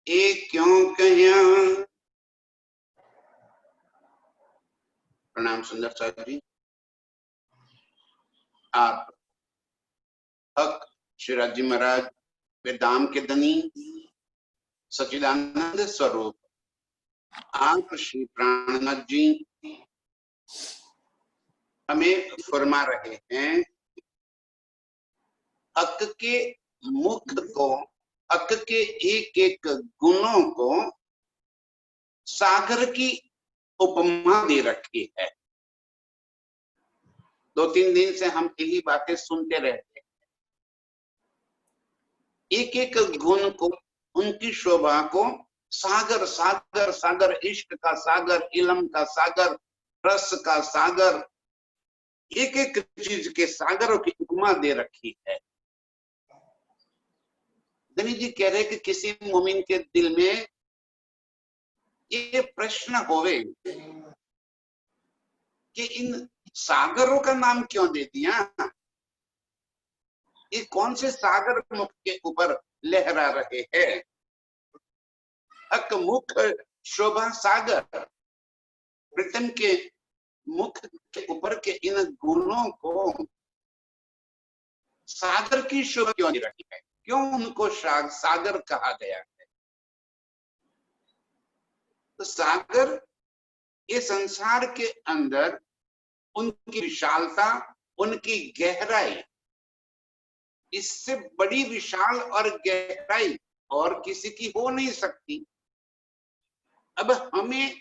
ए क्यों कह्या। प्रणाम सुंदर साहब जी। आप हक शिवराज जी महाराज वेदाम के धनी सच्चिदानंद स्वरूप आप श्री प्राणनाथ जी हमें फरमा रहे हैं, अक के मुख को, अक के एक एक गुणों को सागर की उपमा दे रखी है। 2-3 दिन से हम यही बातें सुनते रहते हैं। एक एक गुण को, उनकी शोभा को सागर सागर सागर, इश्क का सागर, इलम का सागर, रस का सागर, एक एक चीज के सागरों की उपमा दे रखी है। धनी जी कह रहे कि किसी मोमिन के दिल में ये प्रश्न होवे कि इन सागरों का नाम क्यों दे दिया, ये कौन से सागर मुख के ऊपर लहरा रहे हैं। अक मुख शोभा सागर, प्रीतम के मुख के ऊपर के इन गुणों को सागर की शोभा क्यों दे रही है, क्यों उनको सागर कहा गया है। तो सागर ये संसार के अंदर उनकी विशालता, उनकी गहराई, इससे बड़ी विशाल और गहराई और किसी की हो नहीं सकती। अब हमें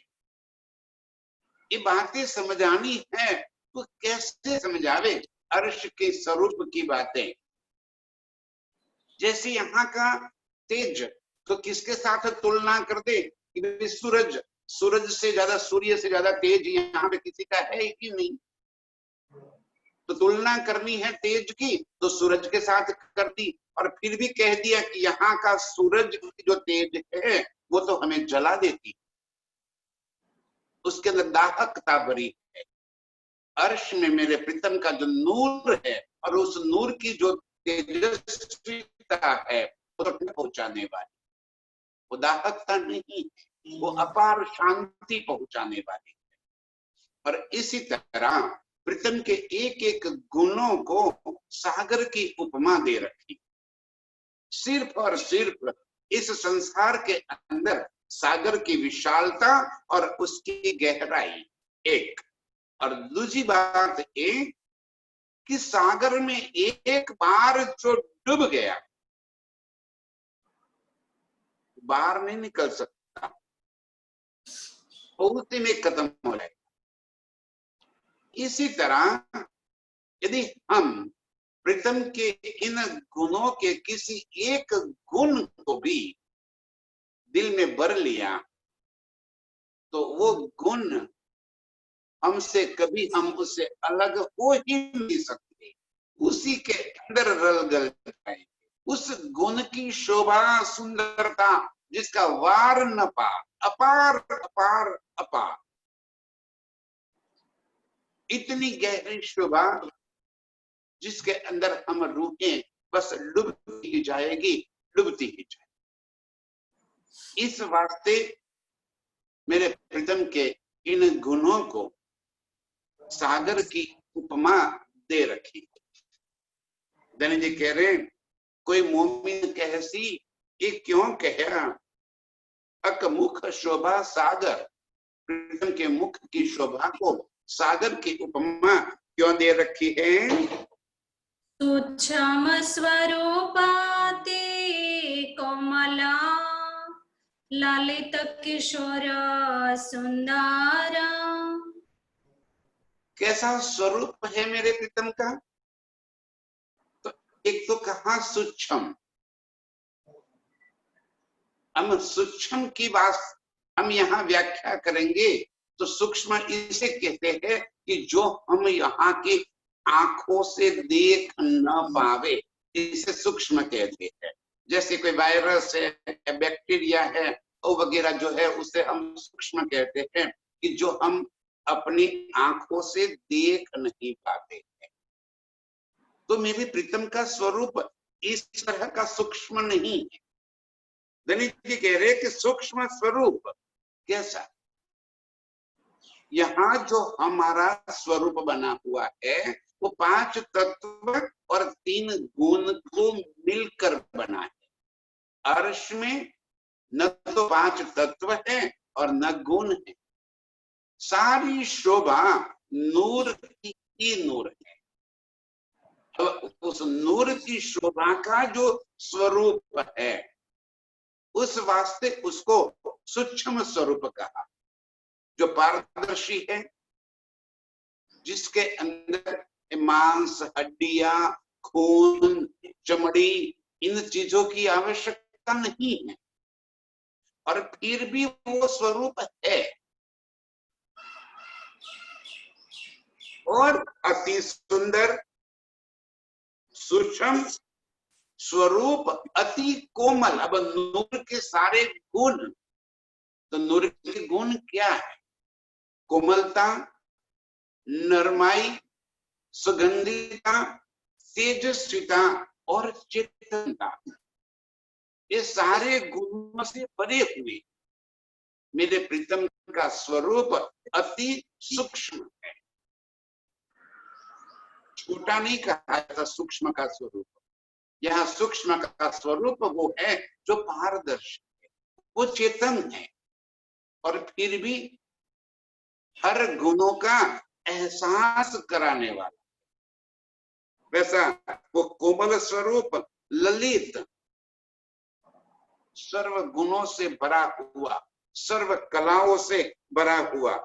ये बातें समझानी है तो कैसे समझावे अर्श के स्वरूप की बातें। जैसे यहाँ का तेज तो किसके साथ तुलना कर दे कि सूरज, सूरज से ज्यादा, सूर्य से ज्यादा तेज यहाँ पे किसी का है कि नहीं। तो तुलना करनी है तेज की तो सूरज के साथ कर दी, और फिर भी कह दिया कि यहाँ का सूरज की जो तेज है वो तो हमें जला देती, उसके अंदर दाहकता भरी है। अर्श में मेरे प्रीतम का जो नूर है और उस नूर की जो तेजस्विता है वो तो पहुंचाने वाली, वो दाहकता नहीं, वो अपार शांति पहुंचाने वाली है। और इसी तरह प्रीतम के एक एक गुणों को सागर की उपमा दे रखी। सिर्फ और सिर्फ इस संसार के अंदर सागर की विशालता और उसकी गहराई एक, और दूसरी बात एक कि सागर में एक बार जो डूब गया बाहर नहीं निकल सकता, उसी में खत्म हो जाएगा। इसी तरह यदि हम प्रीतम के इन गुणों के किसी एक गुण को भी दिल में भर लिया तो वो गुण हमसे कभी हम उससे अलग हो ही नहीं सकते, उसी के अंदर रल गल जाएंगे। उस गुण की शोभा सुंदरता जिसका वार न पा, अपार अपार अपार, इतनी गहरी शोभा जिसके अंदर हम रूहें बस डूबती ही जाएगी, डूबती ही जाएगी। इस वास्ते मेरे प्रीतम के इन गुणों को सागर की उपमा दे रखी। धनी जी कह रहे कोई मोमिन कहसी ये क्यों कहा, अक मुख शोभा सागर, प्रीतम के मुख की शोभा को सागर की उपमा क्यों दे रखी है। तुच्छम स्वरूपाते कोमला ललित किशोर सुंदर। कैसा स्वरूप है मेरे प्रीतम का। तो एक तो कहा सूक्ष्म, हम सूक्ष्म की बात हम यहाँ व्याख्या करेंगे तो सूक्ष्म इसे कहते हैं कि जो हम यहाँ की आंखों से देख न पावे, इसे सूक्ष्म कहते हैं। जैसे कोई वायरस है, बैक्टीरिया है, वो वगैरह जो है उसे हम सूक्ष्म कहते हैं कि जो हम अपनी आंखों से देख नहीं पाते हैं। तो मेरे प्रीतम का स्वरूप इस तरह का सूक्ष्म नहीं है। गणेश जी कह रहे कि सूक्ष्म स्वरूप कैसा, यहाँ जो हमारा स्वरूप बना हुआ है वो 5 तत्व और 3 गुण को मिलकर बना है। अर्श में न तो 5 तत्व है और न गुण है, सारी शोभा नूर की ही नूर है। तो उस नूर की शोभा का जो स्वरूप है उस वास्ते उसको सूक्ष्म स्वरूप कहा, जो पारदर्शी है, जिसके अंदर मांस, हड्डियां, खून, चमड़ी, इन चीजों की आवश्यकता नहीं है और फिर भी वो स्वरूप है। और अति सुंदर सूक्ष्म स्वरूप, अति कोमल। अब नूर के सारे गुण, तो नूर के गुण क्या है? कोमलता, नरमाई, सुगंधिता, तेजस्विता और चेतनता, ये सारे गुणों से भरे हुए मेरे प्रीतम का स्वरूप अति सूक्ष्म है। छोटा नहीं कहा था सूक्ष्म का स्वरूप, यहाँ सूक्ष्म का स्वरूप वो है जो पारदर्शी है, वो चेतन है और फिर भी हर गुणों का एहसास कराने वाला। वैसा वो कोमल स्वरूप ललित, सर्व गुणों से भरा हुआ, सर्व कलाओं से भरा हुआ,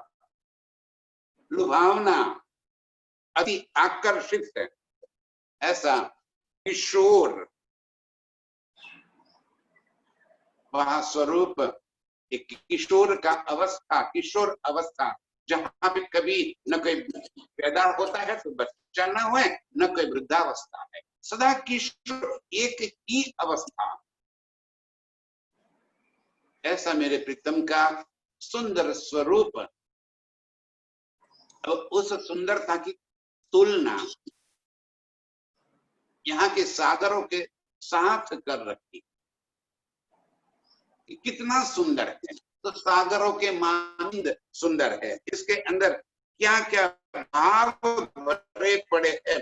लुभावना, अति आकर्षित है, ऐसा किशोर वह स्वरूप। एक किशोर का अवस्था, किशोर अवस्था जहां पे कभी न कोई पैदा होता है तो बच्चा ना हुए, न कोई वृद्धावस्था है, सदा किशोर, एक ही अवस्था। ऐसा मेरे प्रीतम का सुंदर स्वरूप। उस सुंदरता की तुलना यहाँ के सागरों के साथ कर रखी, कितना सुंदर है। तो सागरों के मानंद सुंदर है, इसके अंदर क्या क्या भाव भरे पड़े हैं।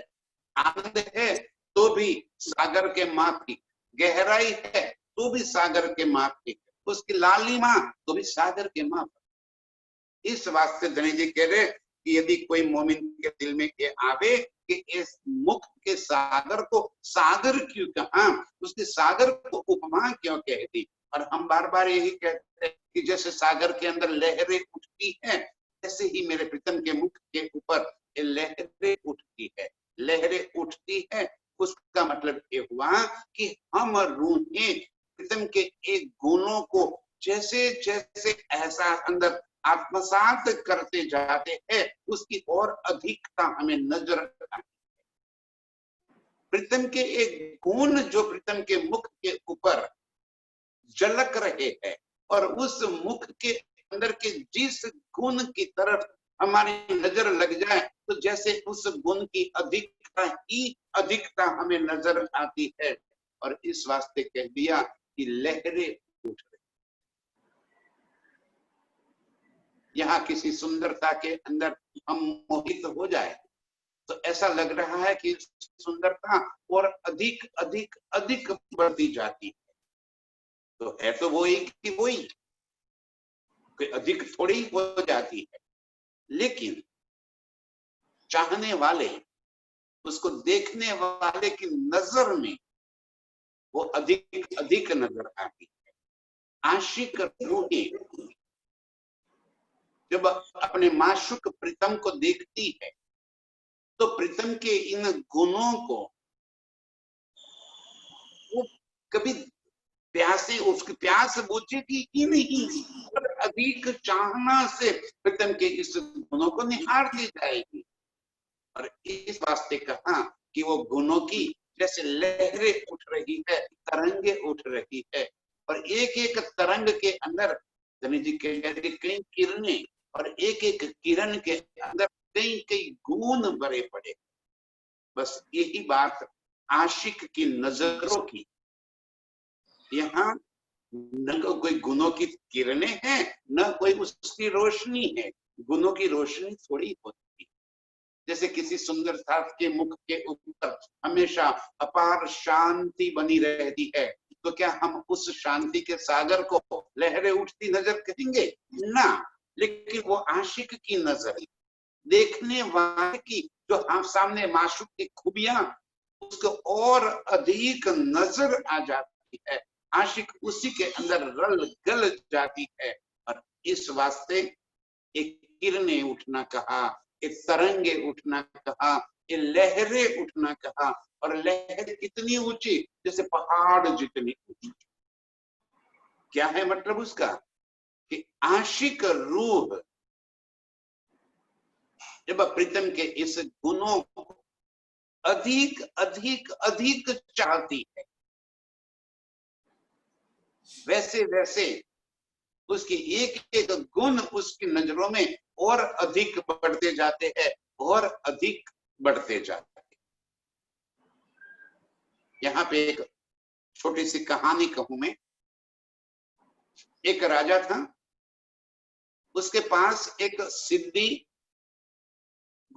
आनंद है तो भी सागर के माफी, गहराई है तो भी सागर के माफी, उसकी लालिमा तो भी सागर के माफी। इस वास्ते धनी जी कह रहे कि यदि कोई मोमिन के दिल में ये आवे कि इस मुख के सागर को सागर क्यों कहा, उसके सागर को उपमा क्यों कह दी। और हम बार बार यही कहते हैं कि जैसे सागर के अंदर लहरें उठती हैं, ऐसे ही मेरे प्रीतम के मुख के ऊपर लहरें उठती है। लहरें उठती है उसका मतलब ये हुआ कि हम रूहें प्रीतम के एक गुणों को जैसे जैसे एहसास अंदर आत्मसात करते जाते हैं, उसकी और अधिकता हमें नजर आती है। प्रीतम के एक गुण जो प्रीतम के मुख के ऊपर झलक रहे हैं और उस मुख के अंदर के जिस गुण की तरफ हमारी नजर लग जाए तो जैसे उस गुण की अधिकता ही अधिकता हमें नजर आती है। और इस वास्ते कह दिया कि लहरें उठ रही। यहाँ किसी सुंदरता के अंदर हम मोहित हो जाए तो ऐसा लग रहा है कि सुंदरता और अधिक अधिक अधिक बढ़ती जाती है। तो है तो वही कि वही, कोई अधिक थोड़ी हो जाती है, लेकिन चाहने वाले, उसको देखने वाले की नजर में वो अधिक अधिक नजर आती है। आशिक रूहें जब अपने माशूक प्रीतम को देखती है तो प्रीतम के इन गुणों को वो कभी प्यासे, उसकी प्यास बुझेगी ही नहीं, और अधिक चाहना से प्रीतम के इस गुणों को निहारती जाएगी। और इस वास्ते कहा कि वो गुणों की जैसे लहरें उठ रही है, तरंगे उठ रही है, और एक एक तरंग के अंदर धनी जी कह रहे कई किरणें, और एक एक किरण के अंदर कई कई गुण भरे पड़े। बस यही बात आशिक की नजरों की। यहाँ न कोई गुणों की किरणें हैं, न कोई उसकी रोशनी है। गुणों की रोशनी थोड़ी होती है। जैसे किसी सुंदर साथ के मुख के ऊपर हमेशा अपार शांति बनी रहती है, तो क्या हम उस शांति के सागर को लहरें उठती नजर कहेंगे? ना, लेकिन वो आशिक की नजर, देखने वाले की, जो हम सामने माशूक की खूबियां उसको और अधिक नजर आ जाती है। आशिक उसी के अंदर रल गल जाती है। और इस वास्ते एक किरणें उठना कहा, एक तरंगे उठना कहा, एक लहरें उठना कहा। और लहरें कितनी ऊंची? जैसे पहाड़ जितनी ऊंची। क्या है मतलब उसका? कि आशिक रूह जब प्रीतम के इस गुणों को अधिक अधिक अधिक चाहती है, वैसे वैसे उसकी एक एक गुण उसकी नजरों में और अधिक बढ़ते जाते हैं, और अधिक बढ़ते जाते हैं। यहाँ पे एक छोटी सी कहानी कहूं मैं। एक राजा था, उसके पास एक सिद्धि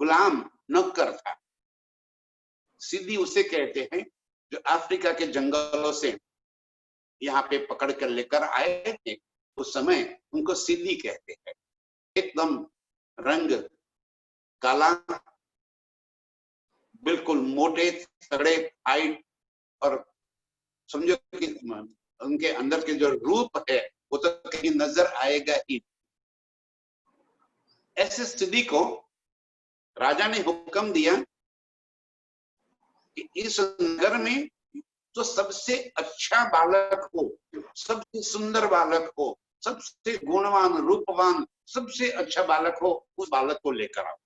गुलाम नौकर था। सिद्धि उसे कहते हैं जो अफ्रीका के जंगलों से यहाँ पे पकड़ कर लेकर आए थे। उस समय उनको सिद्धि कहते हैं। एकदम रंग काला, बिल्कुल मोटे तगड़े हाइट, और समझो कि उनके अंदर के जो रूप है वो तो कहीं नजर आएगा ही। ऐसे स्थिति को राजा ने हुक्म दिया कि इस नगर में जो सबसे अच्छा बालक हो, सबसे सुंदर बालक हो, सबसे गुणवान रूपवान, सबसे अच्छा बालक हो, उस बालक को लेकर आओ।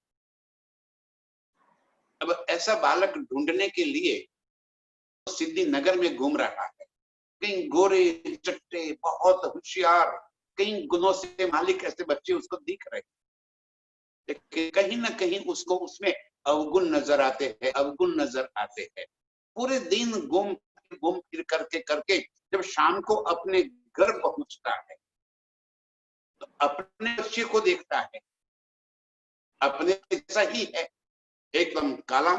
अब ऐसा बालक ढूंढने के लिए सिद्धि नगर में घूम रहा है। कहीं गोरे चट्टे बहुत होशियार, कहीं गुणों से मालिक ऐसे बच्चे उसको दिख रहे, लेकिन कहीं ना कहीं उसको उसमें अवगुण नजर आते हैं, अवगुण नजर आते हैं। पूरे दिन घूम फिर करके करके जब शाम को अपने घर पहुंचता है तो अपने बच्चे को देखता है, अपने जैसा ही है, एकदम काला,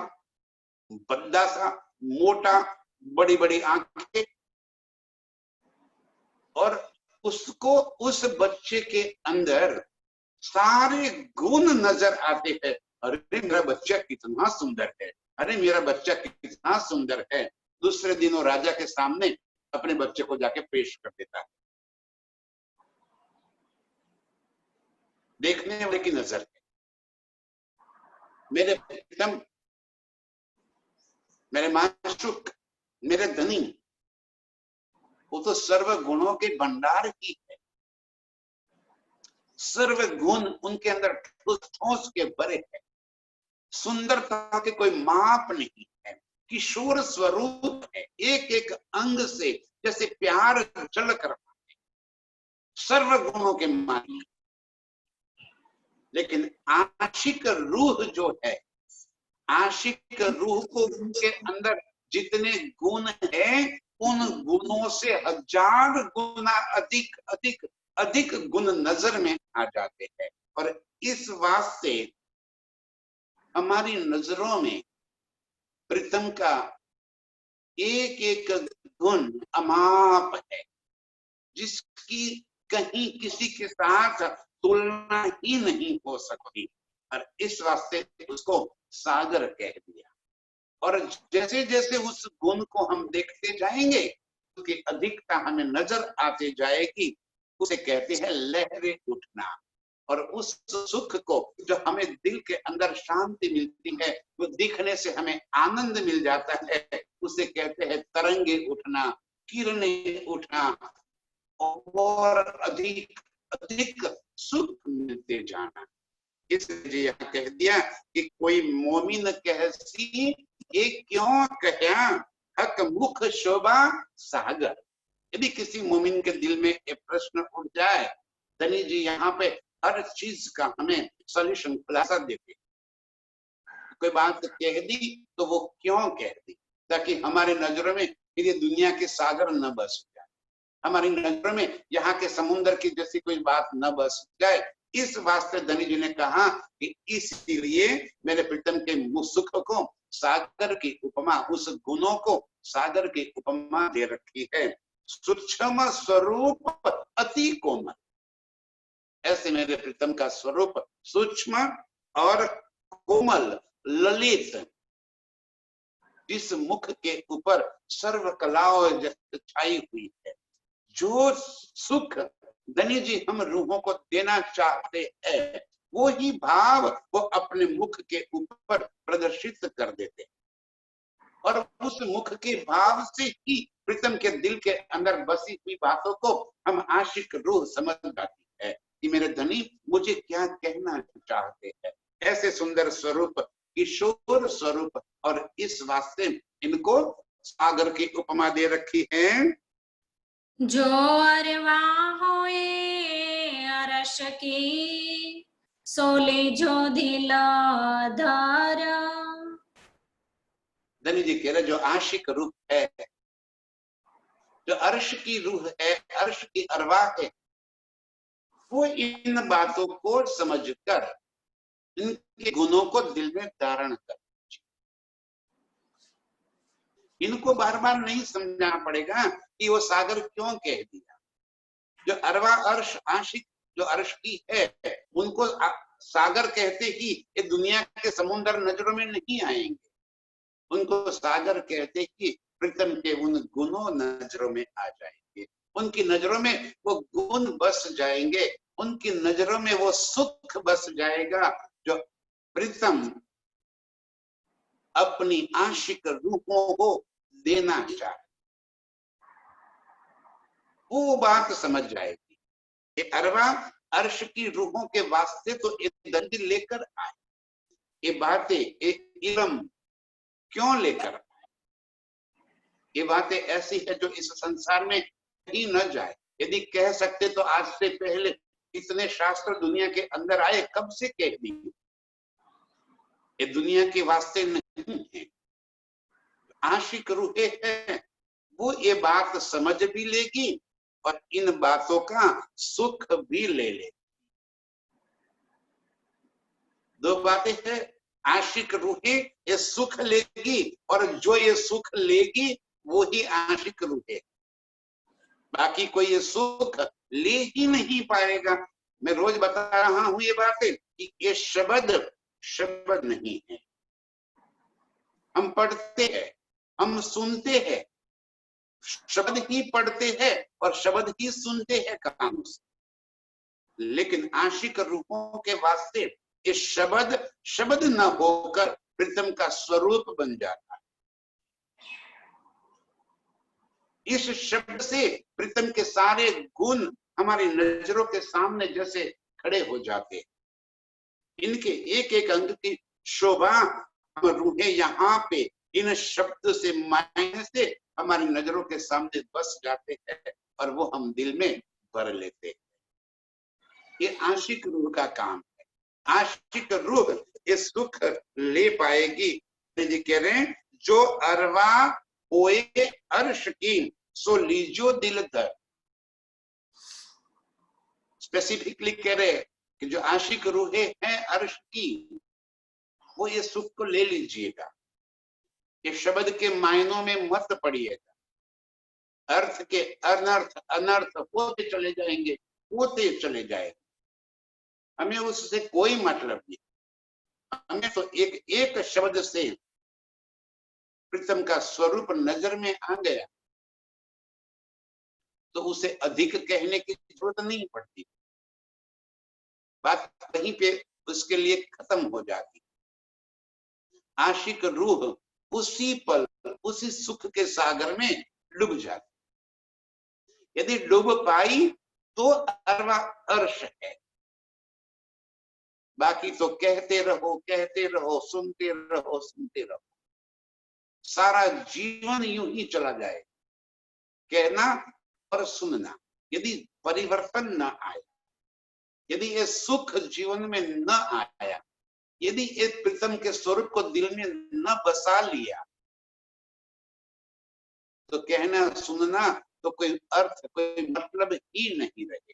बद्दा सा, मोटा, बड़ी बड़ी आंखें। और उसको उस बच्चे के अंदर सारे गुण नजर आते हैं। अरे मेरा बच्चा कितना सुंदर है, अरे मेरा बच्चा कितना सुंदर है। दूसरे दिन वो राजा के सामने अपने बच्चे को जाके पेश कर देता है। देखने वाले की नजर है। मेरे प्रीतम, मेरे माशूक, मेरे धनी, वो तो सर्व गुणों के भंडार ही है। सर्व गुण उनके अंदर ठोस ठोस के भरे हैं। सुंदरता के कोई माप नहीं है। किशोर स्वरूप है, एक एक अंग से जैसे प्यार झलक रहा है। सर्व गुणों के मालिक। लेकिन आशिक रूह जो है, आशिक रूह को उनके अंदर जितने गुण हैं, उन गुणों से हजार गुना अधिक अधिक अधिक गुण नजर में आ जाते हैं। और इस वास्ते हमारी नजरों में प्रीतम का एक एक गुण अमाप है, जिसकी कहीं किसी के साथ तुलना ही नहीं हो सकती। और इस वास्ते उसको सागर कह दिया। और जैसे जैसे उस गुण को हम देखते जाएंगे, उसकी अधिकता हमें नजर आती जाएगी। उसे कहते हैं लहरें उठना। और उस सुख को जो हमें दिल के अंदर शांति मिलती है, वो दिखने से हमें आनंद मिल जाता है, उसे कहते हैं तरंगे उठना, किरणें उठना, और अधिक अधिक सुख मिलते जाना। इसलिए यहाँ कह दिया कि कोई मोमिन कहसी ये क्यों कहा, हक मुख शोभा सागर। यदि किसी मोमिन के दिल में एक प्रश्न उठ जाए, धनी जी यहाँ पे हर चीज का हमें सॉल्यूशन खुलासा देते। कोई बात कह दी तो वो क्यों कह दी, ताकि हमारे नजरों में ये दुनिया के सागर न बस जाए, हमारी नजरों में यहाँ के समुद्र की जैसी कोई बात न बस जाए। इस वास्ते धनी जी ने कहा कि इसीलिए मेरे प्रीतम के सुख को सागर की उपमा, उस गुणों को सागर की उपमा दे रखी है। सूक्ष्म स्वरूप अति कोमल, ऐसे मेरे प्रीतम का स्वरूप सूक्ष्म और कोमल ललित, जिस मुख के ऊपर सर्व कलाओं छाई हुई है। जो सुख धनी जी हम रूहों को देना चाहते हैं, वो ही भाव वो अपने मुख के ऊपर प्रदर्शित कर देते हैं, और उस मुख के भाव से ही प्रीतम के दिल के अंदर बसी हुई बातों को हम आशिक रूह समझ जाती है कि मेरे धनी मुझे क्या कहना चाहते हैं। ऐसे सुंदर स्वरूप, किशोर स्वरूप, और इस वास्ते इनको सागर की उपमा दे रखी है। जो अरवा होए अरश की, सोले जो दिला धारा। धनी जी कह रहे जो आशिक रूह है, जो अर्श की रूह है, अर्श की अरवा है, वो इन बातों को समझकर इनके गुणों को दिल में धारण कर, इनको बार बार नहीं समझाना पड़ेगा कि वो सागर क्यों कह दिया। जो अरवा अर्श आशिक जो अर्श की है, उनको सागर कहते ही ये दुनिया के समुद्र नजरों में नहीं आएंगे, उनको सागर कहते ही प्रीतम के उन गुणों नजरों में आ जाएंगे, उनकी नजरों में वो गुण बस जाएंगे, उनकी नजरों में वो सुख बस जाएगा जो प्रीतम अपनी आशिक रूहों को देना चाहे। वो बात समझ जाएगी। ये अरवा अर्श की रूहों के वास्ते तो एक दंड लेकर आए, ये बातें एक इलम क्यों लेकर आए। ये बातें ऐसी है जो इस संसार में कहीं न जाए। यदि कह सकते तो आज से पहले इतने शास्त्र दुनिया के अंदर आए, कब से कह दिए। ये दुनिया के वास्ते नहीं है। आशिक रूहे हैं, वो ये बात समझ भी लेगी और इन बातों का सुख भी ले लेगी। दो बातें हैं, आशिक रूहे ये सुख लेगी और जो ये सुख लेगी वो ही आशिक रूहे, बाकी कोई ये सुख ले ही नहीं पाएगा। मैं रोज बता रहा हूं ये बातें कि ये शब्द नहीं है। हम पढ़ते हैं, हम सुनते हैं, शब्द ही पढ़ते हैं और शब्द ही सुनते हैं कानों से, लेकिन आशिक रूहों के वास्ते ये शब्द न होकर प्रीतम का स्वरूप बन जाता है। इस शब्द से प्रीतम के सारे गुण हमारी नजरों के सामने जैसे खड़े हो जाते हैं। इनके एक एक अंग की शोभा हम रूहें यहाँ पे इन शब्द से मायने से हमारी नजरों के सामने बस जाते हैं और वो हम दिल में भर लेते हैं। ये आशिक रूह का काम है। आशिक रूह ये सुख ले पाएगी। जी कह रहे हैं जो अरवा होए अर्श की, सो लीजो दिल धर। स्पेसिफिकली कह रहे कि जो आशिक रूहें हैं अर्श की, वो ये सुख को ले लीजिएगा। ये शब्द के मायनों में मत पड़िएगा। अर्थ के अनर्थ होते चले जाएंगे, होते चले जाएंगे, हमें उससे कोई मतलब नहीं। हमें तो एक शब्द से प्रीतम का स्वरूप नजर में आ गया तो उसे अधिक कहने की जरूरत नहीं पड़ती, बात कहीं पे उसके लिए खत्म हो जाती। आशिक रूह उसी पल उसी सुख के सागर में डूब जाती। यदि डूब पाई तो अरवा अर्श है, बाकी तो कहते रहो, सुनते रहो, सारा जीवन यूं ही चला जाए, कहना और सुनना। यदि परिवर्तन न आए, यदि ये सुख जीवन में न आया, यदि इस प्रीतम के स्वरूप को दिल में न बसा लिया, तो कहना सुनना तो कोई अर्थ, कोई मतलब ही नहीं रहे।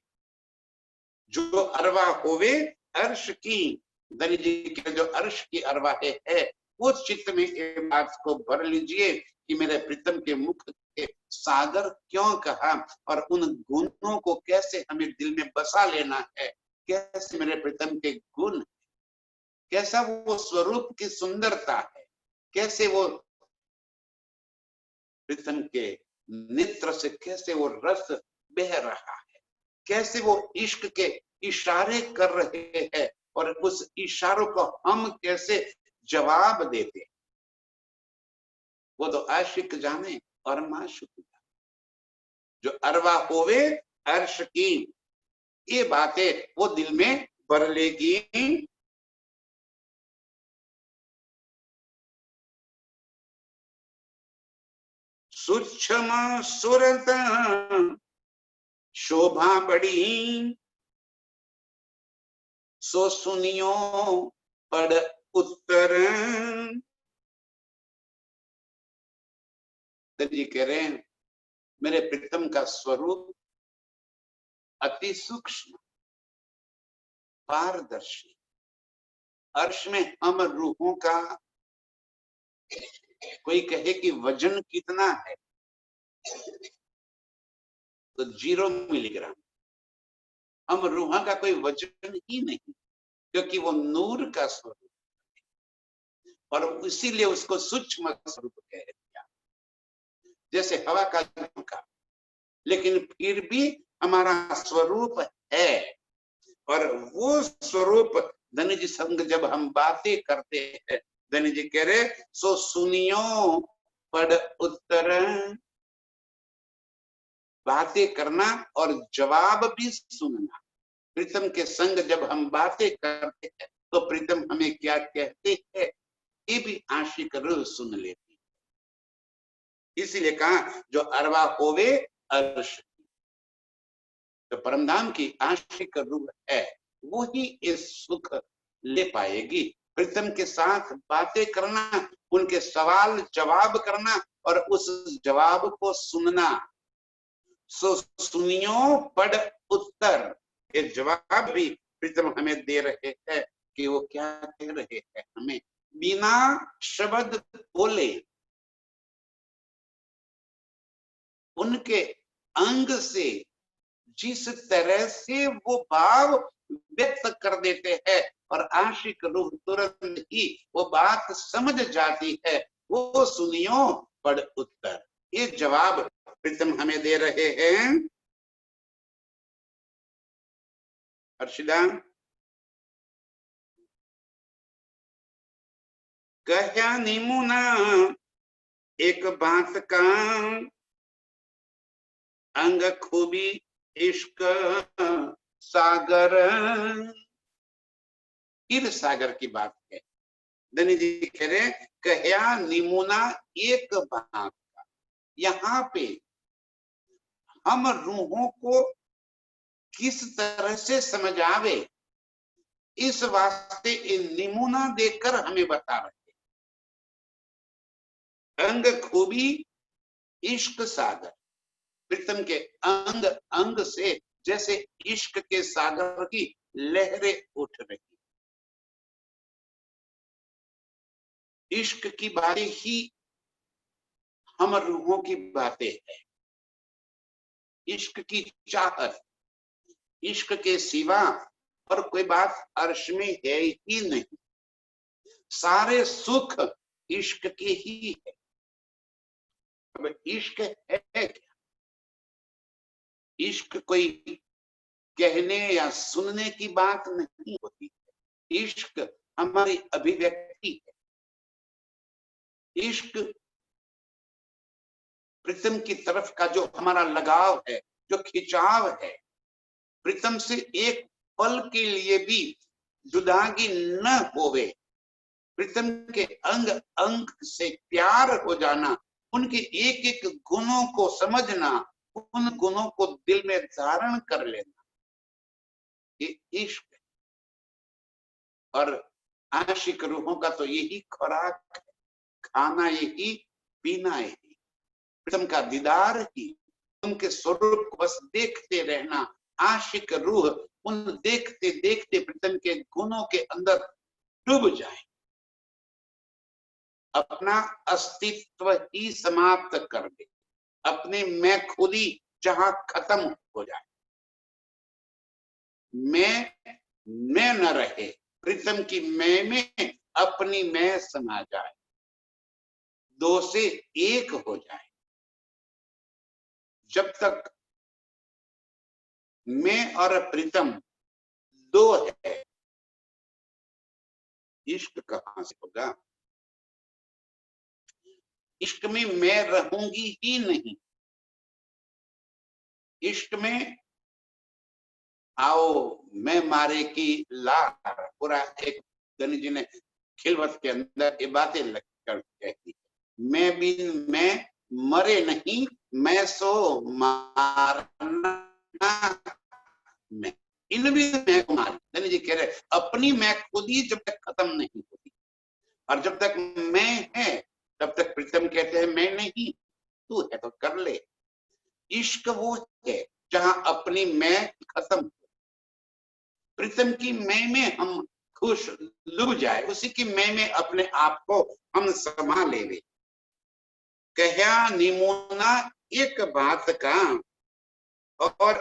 जो अरवा होवे अर्श की, धनी जी के जो अर्श की अरवा है वो चित्त में ये बात को भर लीजिए कि मेरे प्रीतम के मुख के सागर क्यों कहा, और उन गुणों को कैसे हमें दिल में बसा लेना है, कैसे मेरे प्रीतम के गुण, कैसा वो स्वरूप की सुंदरता है, कैसे वो प्रीतम के नेत्र से कैसे वो रस बह रहा है, कैसे वो इश्क के इशारे कर रहे हैं और उस इशारों को हम कैसे जवाब देते हैं, वो तो आशिक जाने और माशूक जाने। जो अरवा होवे अर्श की, ये बातें वो दिल में भर लेगी। सूक्ष्म सुरत शोभा बड़ी, सो सुनियो पड़ उत्तर। जी कह रहे हैं मेरे प्रीतम का स्वरूप अति सूक्ष्म, पारदर्शी, अर्श में हम रूहों का कोई कहे कि वजन कितना है तो 0 मिलीग्राम। हम रूह का कोई वजन ही नहीं, क्योंकि वो नूर का स्वरूप है और इसीलिए उसको सूक्ष्म स्वरूप कह दिया, जैसे हवा का झोंका। लेकिन फिर भी हमारा स्वरूप है, और वो स्वरूप धनी जी संग जब हम बातें करते हैं, धनी जी कह रहे सो सुनियो पड़ उत्तर, बातें करना और जवाब भी सुनना। प्रीतम के संग जब हम बातें करते हैं तो प्रीतम हमें क्या कहते हैं ये भी आशिक रूह सुन लेती है। इसीलिए कहा जो अरवा होवे अर्श, तो परमधाम की आशिक रूह है वो ही इस सुख ले पाएगी। प्रीतम के साथ बातें करना, उनके सवाल जवाब करना और उस जवाब को सुनना। सो सुनियो पड़ उत्तर, ये जवाब भी प्रीतम हमें दे रहे हैं कि वो क्या कह रहे हैं हमें बिना शब्द बोले। उनके अंग से जिस तरह से वो भाव व्यक्त कर देते हैं और आशिक रूह तुरंत ही वो बात समझ जाती है, वो सुनियो पड़ उत्तर, ये जवाब प्रीतम हमें दे रहे हैं। हर्षिदा कह्या निमुना एक बात का, अंग खूबी इश्क सागर। फिर सागर की बात है। धनी जी कह रहे कह्या निमुना एक बात का, यहाँ पे हम रूहों को किस तरह से समझ आवे इस वास्ते निमुना देकर हमें बता रहे। अंग खूबी इश्क सागर, प्रीतम के अंग अंग से जैसे इश्क के सागर की लहरें उठ रही। इश्क की बातें ही हम रूहों की बातें हैं। इश्क की चाहत, इश्क के सिवा और कोई बात अर्श में है ही नहीं। सारे सुख इश्क के ही है। अब इश्क है क्या? इश्क कोई कहने या सुनने की बात नहीं होती। इश्क हमारी अभिव्यक्ति है। इश्क प्रीतम की तरफ का जो हमारा लगाव है, जो खिंचाव है, प्रीतम से एक पल के लिए भी जुदागी न होवे, प्रीतम के अंग अंग से प्यार हो जाना, उनके एक एक गुणों को समझना, उन गुणों को दिल में धारण कर लेना, ये इश्क है। और आशिक रूहों का तो यही खुराक है, खाना यही, पीना यही, प्रीतम का दीदार ही, उनके स्वरूप को बस देखते रहना। आशिक रूह उन देखते देखते प्रीतम के गुणों के अंदर डूब जाए, अपना अस्तित्व ही समाप्त कर दे, अपने मैं खुदी जहां खत्म हो जाए, मैं न रहे, प्रीतम की मैं में अपनी मैं समा जाए, दो से एक हो जाए। जब तक मैं और प्रीतम दो है, इश्क कहां से होगा? इश्क में मैं रहूंगी ही नहीं। इश्क में आओ मैं मारे की लार, पूरा एक धनी जी ने खिलवत के अंदर ये बातें लग कर कहती है, मैं बिन मैं मरे नहीं, मैं सो मारना मैं, इन भी मैं को मार। धनी जी कह रहे अपनी मैं खुद ही जब तक खत्म नहीं होती, और जब तक मैं है तब तक प्रीतम कहते हैं मैं नहीं, तू है तो कर ले। इश्क वो है जहां अपनी मैं खत्म, प्रीतम की मैं में हम खुश लुभ जाए, उसी की मैं में अपने आप को हम समा ले। कह्या निमोना एक बात का, और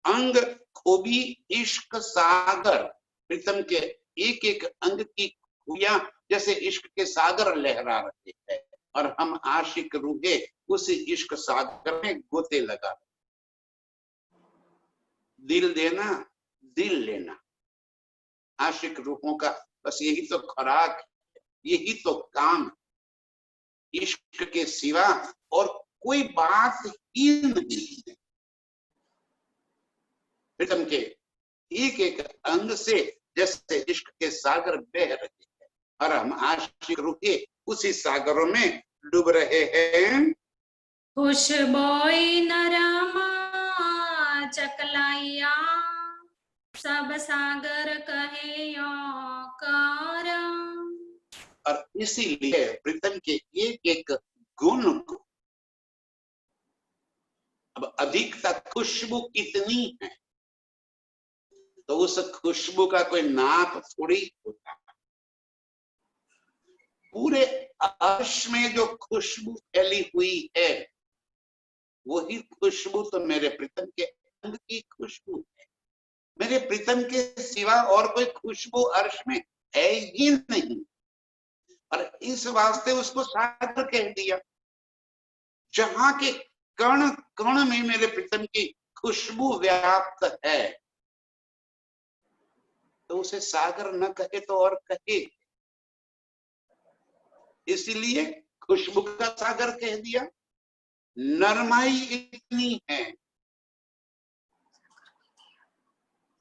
अंग खूबी इश्क सागर। प्रीतम के एक एक अंग की खूबियां जैसे इश्क के सागर लहरा रहे हैं, और हम आशिक रूहे उस इश्क सागर में गोते लगा। दिल देना दिल लेना, आशिक रूहों का बस यही तो खुराक, यही तो काम, इश्क के सिवा और कोई बात ही नहीं है। प्रीतम के एक एक अंग से जैसे इश्क के सागर बह रहे हैं, और हम आशिक रूहे उसी सागरों में डूब रहे हैं। खुशबोई नरमा चकलाइया, सब सागर कहे यो कर। और इसीलिए प्रीतम के एक एक गुण को, अब अधिकता खुशबू कितनी है तो उस खुशबू का कोई नाप थोड़ी होता है। पूरे अर्श में जो खुशबू फैली हुई है, वही खुशबू तो मेरे प्रीतम के अंग की खुशबू है। मेरे प्रीतम के सिवा और कोई खुशबू अर्श में है ही नहीं, और इस वास्ते उसको सागर कह दिया। जहां के कण कण में मेरे प्रीतम की खुशबू व्याप्त है, तो उसे सागर न कहे तो और कहे, इसीलिए खुशबू का सागर कह दिया। नरमाई इतनी है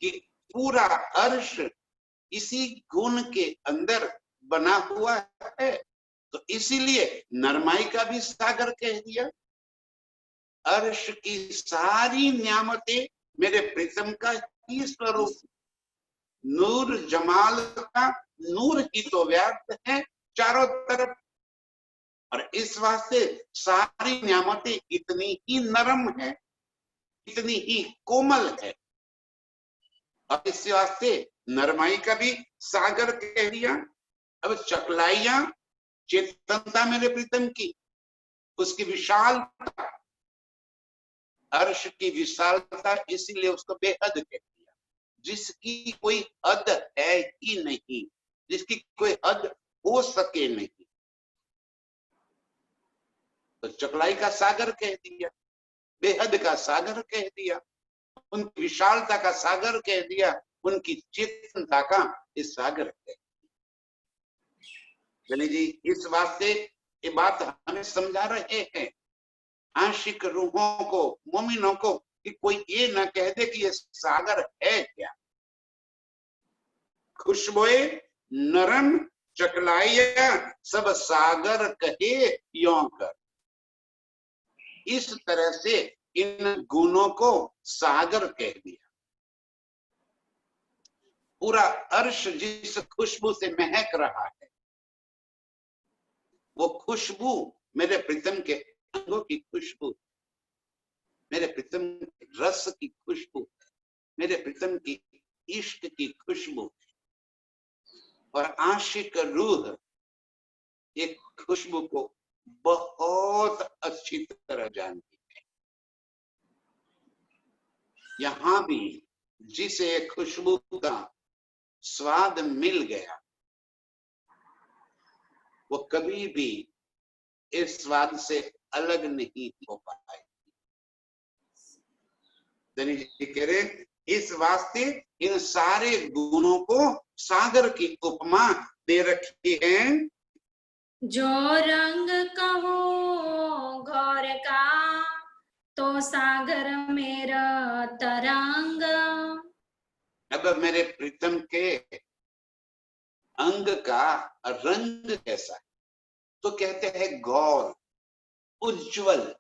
कि पूरा अर्श इसी गुण के अंदर बना हुआ है, तो इसीलिए नरमाई का भी सागर कह दिया। अर्श की सारी न्यामतें मेरे प्रीतम का ही स्वरूप, नूर जमाल का नूर ही तो व्याप्त है चारों तरफ, और इस वास्ते सारी न्यामतें इतनी ही नरम है, इतनी ही कोमल है, और इस वास्ते नरमाई का भी सागर कह दिया। अब चकलाइया चेतनता मेरे प्रीतम की, उसकी विशालता, अर्श की विशालता, इसीलिए उसको बेहद कह दिया, जिसकी कोई हद है ही नहीं, जिसकी कोई हद हो सके नहीं, तो चकलाई का सागर कह दिया, बेहद का सागर कह दिया, उनकी विशालता का सागर कह दिया, उनकी चेतनता का इस सागर कह दिया। गणेश जी इस वास्ते ये बात हमें समझा रहे हैं आशिक रूहों को, मोमिनों को, कि कोई ये ना कह दे कि ये सागर है क्या। खुशबोए नरम चकलाइया, सब सागर कहे यों कर। इस तरह से इन गुणों को सागर कह दिया। पूरा अर्श जिस खुशबू से महक रहा है, वो खुशबू मेरे प्रीतम के अंगों की खुशबू। मेरे प्रीतम रस की खुशबू, मेरे प्रीतम की इश्क की खुशबू। और आशिक रूह एक खुशबू को बहुत अच्छी तरह जानती है। यहां भी जिसे खुशबू का स्वाद मिल गया, वो कभी भी इस स्वाद से अलग नहीं हो पाए। धनी जी कह रहे, इस वास्ते इन सारे गुणों को सागर की उपमा दे रखी है। जो रंग कहो गौर का, तो सागर मेरा तरंग। अब मेरे प्रीतम के अंग का रंग कैसा है? तो कहते हैं गौर, उज्जवल,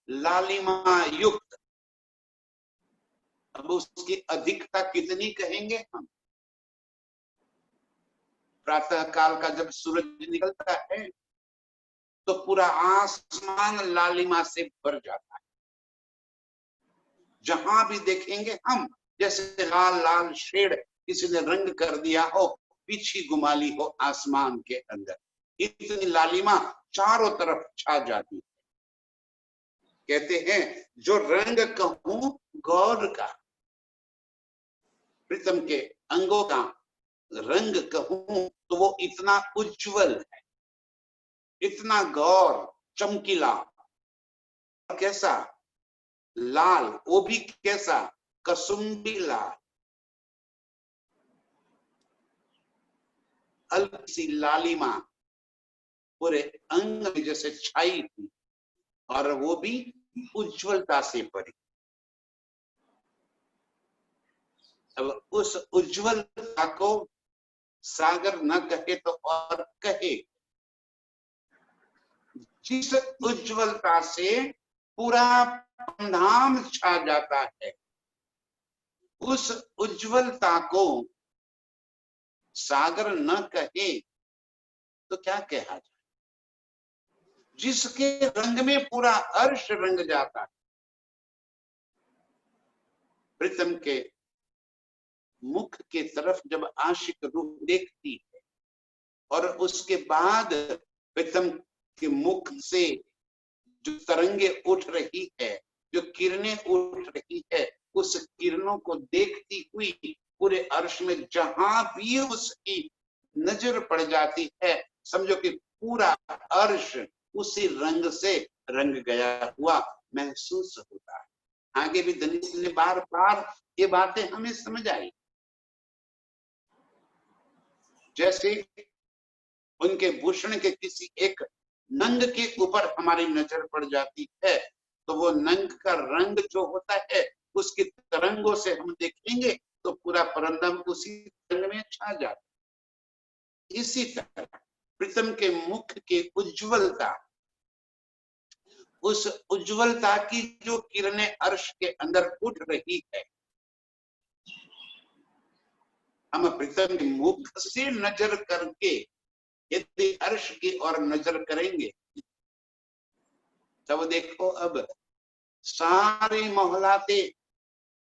लालिमा युक्त। अब उसकी अधिकता कितनी कहेंगे हम? प्रातः काल का जब सूरज निकलता है तो पूरा आसमान लालिमा से भर जाता है। जहां भी देखेंगे हम, जैसे लाल लाल शेड किसी ने रंग कर दिया हो, पीछी गुमाली हो आसमान के अंदर, इतनी लालिमा चारों तरफ छा जाती है। कहते हैं जो रंग कहूं गौर का, प्रीतम के अंगों का रंग कहूं तो वो इतना उज्जवल है, इतना गौर, चमकीला। कैसा? लाल, वो भी कैसा? कसुम्बी लाल। हल्की सी लालिमा पूरे अंग में जैसे छाई थी, और वो भी उज्जवलता से भरी। अब उस उज्जवलता को सागर न कहे तो और कहे। जिस उज्जवलता से पूरा धाम छा जाता है, उस उज्जवलता को सागर न कहे तो क्या कहा जाए? जिसके रंग में पूरा अर्श रंग जाता है। प्रीतम के मुख के तरफ जब आशिक रूह देखती है, और उसके बाद प्रीतम के मुख से जो तरंगे उठ रही है, जो किरणें उठ रही है, उस किरणों को देखती हुई पूरे अर्श में जहां भी उसकी नजर पड़ जाती है, समझो कि पूरा अर्श उसी रंग से रंग गया हुआ महसूस होता है। आगे भी धनी ने बार बार ये बातें हमें समझ आई। जैसे उनके भूषण के किसी एक नंग के ऊपर हमारी नजर पड़ जाती है, तो वो नंग का रंग जो होता है, उसकी तरंगों से हम देखेंगे तो पूरा परंदम उसी रंग में छा जाता है। इसी तरह प्रीतम के मुख की उज्जवलता, उस उज्जवलता की जो किरणें अर्श के अंदर उठ रही है, हम प्रीतम के मुख से नजर करके यदि अर्श की ओर नजर करेंगे, तब देखो अब सारी मोहलाते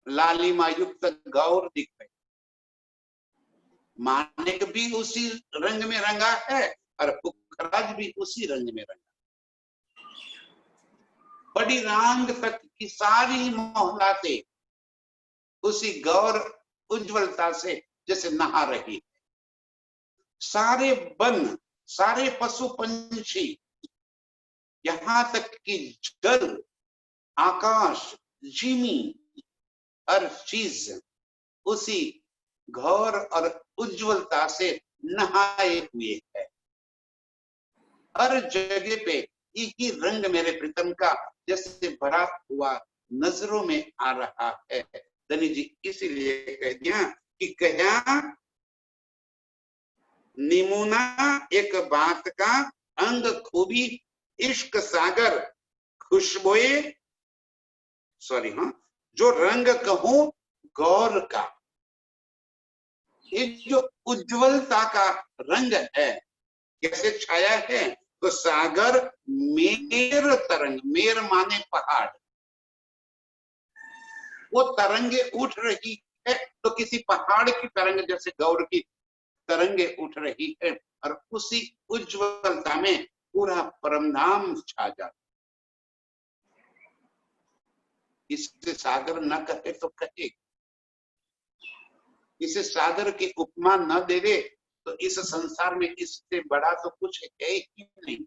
लालिमा युक्त गौर दिख रही। मानिक भी उसी रंग में रंगा है और पुखराज भी उसी रंग में रंगा। बड़ी रांग तक की सारी मोहलाते उसी गौर उज्जवलता से जैसे नहा रही है। सारे वन, सारे पशु पंछी, यहां तक कि जल, आकाश, जीमी, हर चीज उसी घोर और उज्जवलता से नहाए हुए है। हर जगह पे एक ही रंग मेरे प्रीतम का जैसे भरा हुआ नजरों में आ रहा है। धनी जी इसीलिए कह दिया कि कहा निमुना एक बात का अंग खूबी इश्क सागर खुशबोए, सॉरी हाँ, जो रंग कहूं गौर का, एक जो उज्जवलता का रंग है कैसे छाया है, तो सागर मेर तरंग, मेर माने पहाड़, वो तरंगे उठ रही है तो किसी पहाड़ की तरंग जैसे गौर की तरंगे उठ रही है, और उसी उज्ज्वलता में पूरा परमधाम छा जाता। इससे सागर न कहे तो कहे, इसे सागर की उपमा न देवे तो इस संसार में इससे बड़ा तो कुछ है ही नहीं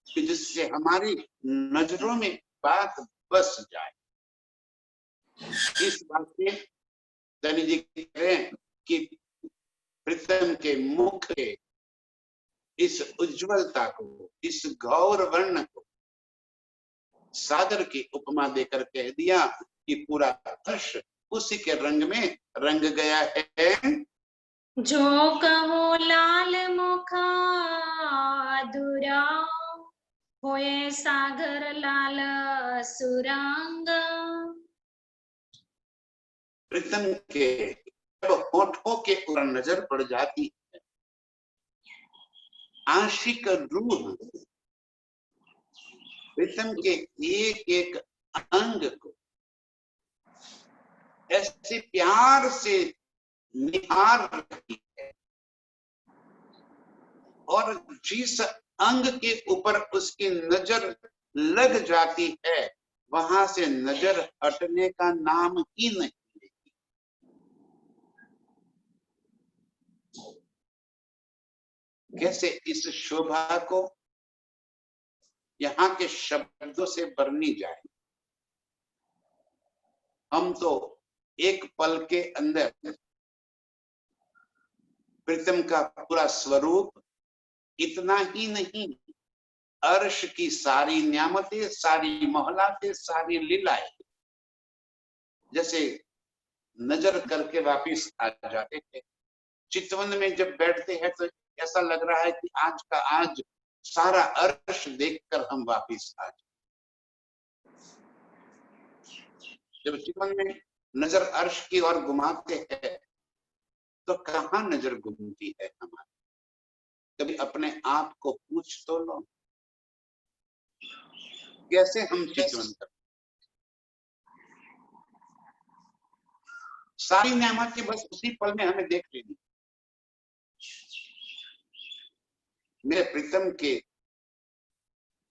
कि जिससे हमारी नजरों में बात बस जाए। इस बात से धनी जी कह रहे हैं कि प्रीतम के मुख के इस उज्ज्वलता को, इस गौर वर्ण को सागर की उपमा देकर कह दिया कि पूरा अर्श उसी के रंग में रंग गया है। जो कहो लाल मुखा दुरा, होए सागर लाल सुरंग। प्रीतम के जब होठों के ऊपर नजर पड़ जाती है, आशिक रूह प्रीतम के एक एक अंग को ऐसे प्यार से निहार रही है, और जिस अंग के ऊपर उसकी नजर लग जाती है वहां से नजर हटने का नाम ही नहीं लेती। कैसे इस शोभा को यहाँ के शब्दों से बरनी जाए। हम तो एक पल के अंदर प्रीतम का पूरा स्वरूप, इतना ही नहीं, अर्श की सारी न्यामतें, सारी मोहलातें, सारी लीलाएं जैसे नजर करके वापिस आ जाते थे। चितवन में जब बैठते हैं तो ऐसा लग रहा है कि आज का आज सारा अर्श देखकर हम वापिस आ जाए। जब चितवन में नजर अर्श की ओर घुमाते हैं तो कहाँ नजर घूमती है हमारी? कभी अपने आप को पूछ तो लो, कैसे हम चितवन करते? सारी नेमतें बस उसी पल में हमें देख लेनी। मेरे प्रीतम के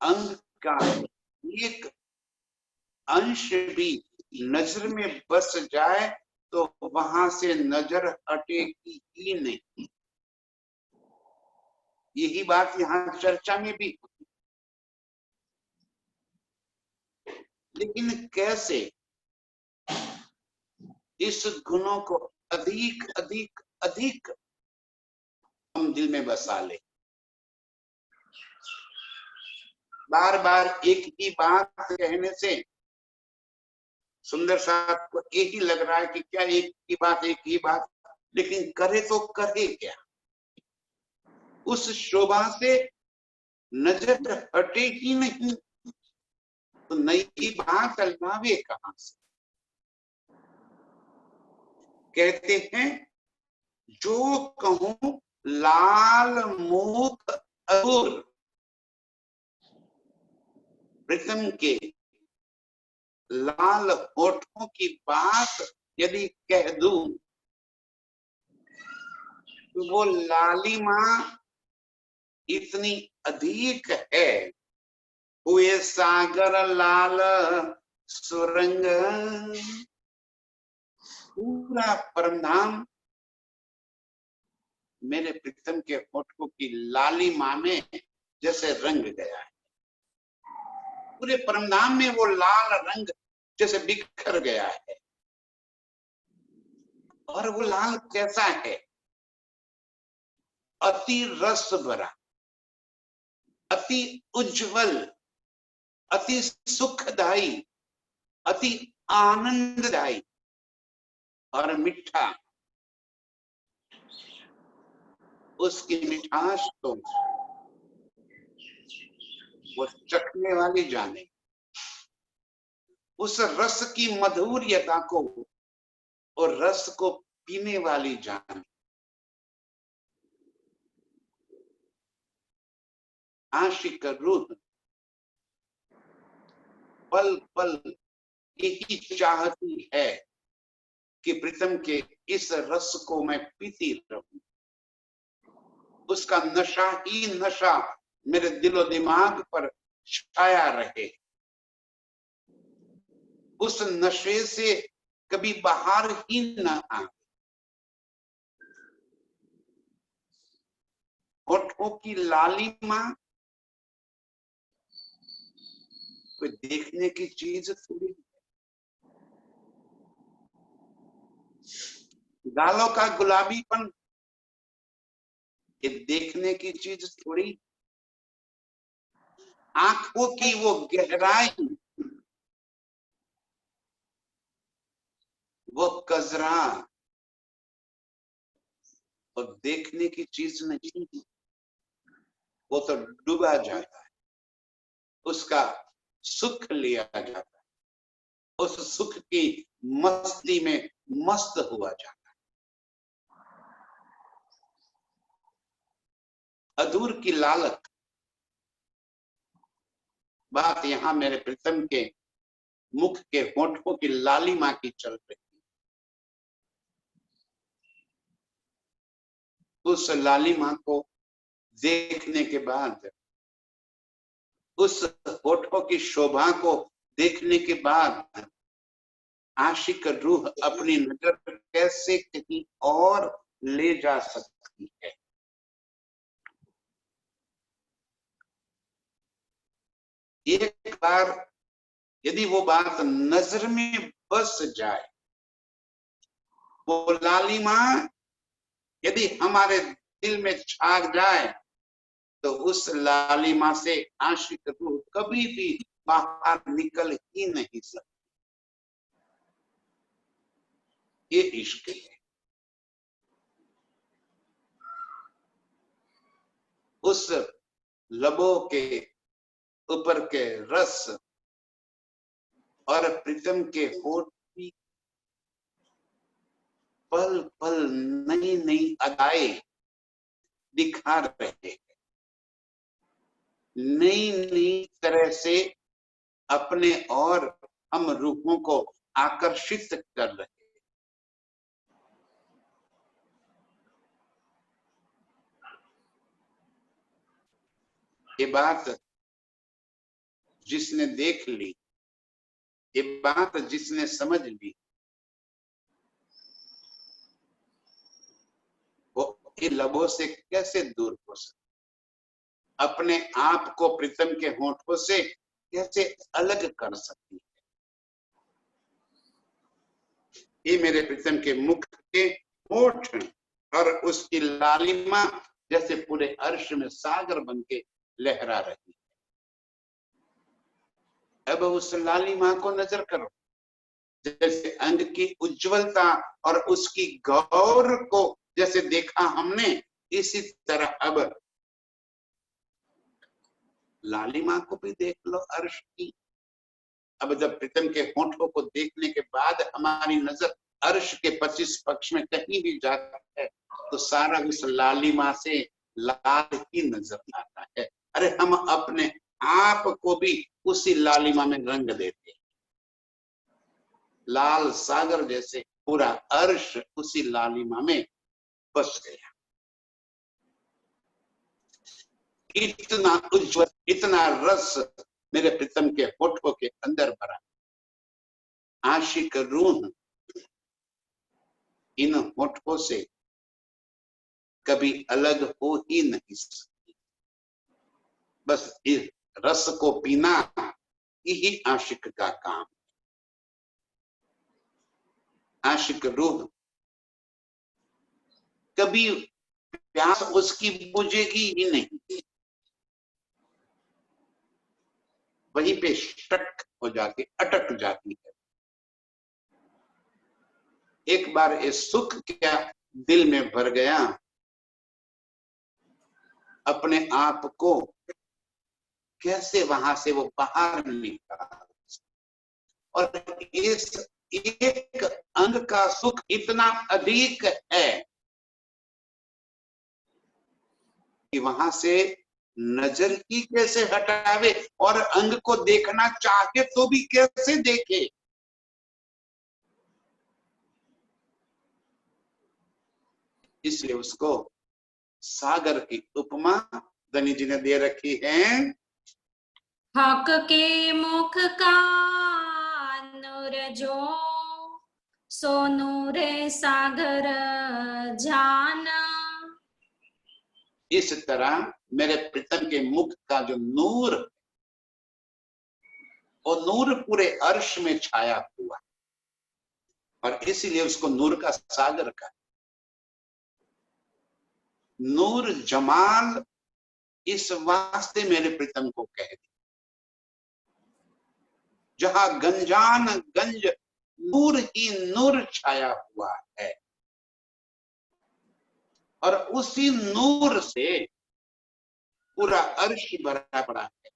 अंग का एक अंश भी नजर में बस जाए तो वहां से नजर हटेगी ही नहीं। यही बात यहाँ चर्चा में भी, लेकिन कैसे इस गुणों को अधिक अधिक अधिक हम दिल में बसा ले। बार बार एक ही बात कहने से सुंदर साहब को यही लग रहा है कि क्या एक ही बात, लेकिन करे तो करे क्या? उस शोभा से नजर हटे ही नहीं तो नई बात लावे कहां से? कहते हैं जो कहूं लाल मुख अधूर, प्रीतम के लाल होठों की बात यदि कह दूं तो वो लालिमा इतनी अधिक है, हुए सागर लाल सुरंग। पूरा परमधाम मेरे प्रीतम के होठों की लालिमा में जैसे रंग गया है। पूरे परमधाम में वो लाल रंग जैसे बिखर गया है। और वो लाल कैसा है? अति रस भरा, अति उज्जवल, अति सुखदायी, अति आनंददायी और मीठा। उसकी मिठास तो वो चखने वाली जाने, उस रस की मधुर्यता को और रस को पीने वाली जाने। आशिक रूह पल पल यही चाहती है कि प्रीतम के इस रस को मैं पीती रहूं, उसका नशा ही नशा मेरे दिलो दिमाग पर छाया रहे, उस नशे से कभी बाहर ही न आए। होठों की लालिमा कोई देखने की चीज थोड़ी, गालों का गुलाबीपन ये देखने की चीज थोड़ी, आंखों की वो गहराई, वो कजरा और देखने की चीज नहीं, वो तो डूबा जाता है, उसका सुख लिया जाता है, उस सुख की मस्ती में मस्त हुआ जाता है। अधूर की लालक बात यहां मेरे प्रीतम के मुख के होठों की लालिमा की चल रही, उस लालिमा को देखने के बाद, उस होठों की शोभा को देखने के बाद आशिक रूह अपनी नजर कैसे कहीं और ले जा सकती है। एक बार यदि वो बात नजर में बस जाए, वो लालिमा यदि हमारे दिल में छा जाए, तो उस लालिमा से आशिक रूह कभी भी बाहर निकल ही नहीं सकती। ये इश्क है। उस लबों के ऊपर के रस और प्रीतम के होठ भी पल पल नई नई अदाएं दिखा रहे हैं, नई नई तरह से अपने और हम रूहों को आकर्षित कर रहे हैं। ये बात जिसने देख ली, ये बात जिसने समझ ली, वो इन लबों से कैसे दूर हो सकता, अपने आप को प्रीतम के होठों से कैसे अलग कर सकती है। ये मेरे प्रीतम के मुख के होठ और उसकी लालिमा जैसे पूरे अर्श में सागर बन के लहरा रही है। अब उस लालिमा को नजर करो, जैसे अंग की उज्जवलता और उसकी गौर को जैसे देखा हमने, इसी तरह अब लालिमा को भी देख लो अर्श की। अब जब प्रीतम के होठों को देखने के बाद हमारी नजर अर्श के 25 पक्ष में कहीं भी जाता है, तो सारा उस लालिमा से लाल ही नजर आता है। अरे हम अपने आप को भी उसी लालिमा में रंग देते हैं, लाल सागर जैसे पूरा अर्श उसी लालिमा में बस गया। इतना उज्जवल, इतना रस मेरे प्रीतम के होठों के अंदर भरा। आशिक रूह इन होठों से कभी अलग हो ही नहीं सकती। बस इस रस को पीना यही आशिक का काम। आशिक रूह कभी प्यास उसकी बुझेगी ही नहीं, वहीं पे स्टक हो जाती, अटक जाती है। एक बार ये सुख क्या दिल में भर गया, अपने आप को कैसे वहां से वो बाहर निकाल। और इस एक अंग का सुख इतना अधिक है कि वहां से नजर ही कैसे हटावे और अंग को देखना चाहे तो भी कैसे देखे। इसलिए उसको सागर की उपमा धनी जी ने दे रखी है। हक के मुख का नूर जो, सो नूरे सागर जाना। इस तरह मेरे प्रीतम के मुख का जो नूर, वो नूर पूरे अर्श में छाया हुआ, और इसीलिए उसको नूर का सागर का। नूर जमाल इस वास्ते मेरे प्रीतम को कह दी, जहां गंजान गंज नूर ही नूर छाया हुआ है, और उसी नूर से पूरा अर्श भरा पड़ा है।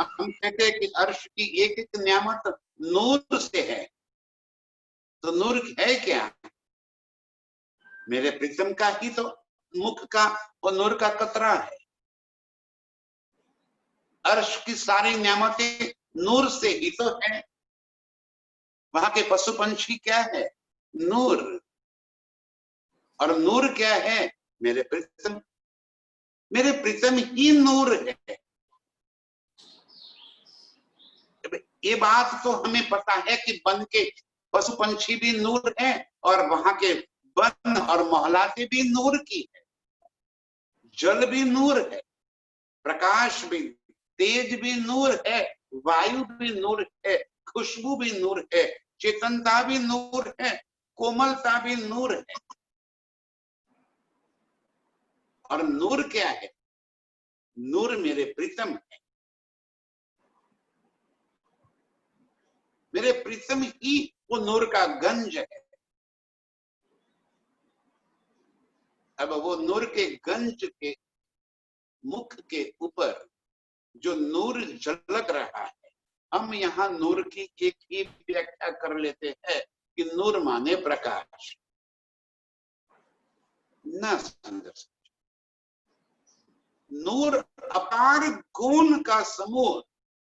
हम कहते हैं कि अर्श की एक एक नियामत नूर से है, तो नूर है क्या? मेरे प्रीतम का ही तो मुख का और नूर का कतरा है। अर्श की सारी नियामतें नूर से ही तो है। वहां के पशु पंछी क्या है? नूर। और नूर क्या है? मेरे प्रीतम। मेरे प्रीतम ही नूर है। ये बात तो हमें पता है कि वन के पशु पंछी भी नूर है, और वहां के वन और मोहलाते भी नूर की है। जल भी नूर है, प्रकाश भी, तेज भी नूर है, वायु भी नूर है, खुशबू भी नूर है, चेतनता भी नूर है, कोमलता भी नूर है। और नूर क्या है? नूर मेरे प्रीतम है। मेरे प्रीतम ही वो नूर का गंज है। अब वो नूर के गंज के मुख के ऊपर जो नूर झलक रहा है, हम यहाँ नूर की एक ही व्याख्या कर लेते हैं कि नूर माने प्रकाश। न समझ, नूर अपार गुण का समूह,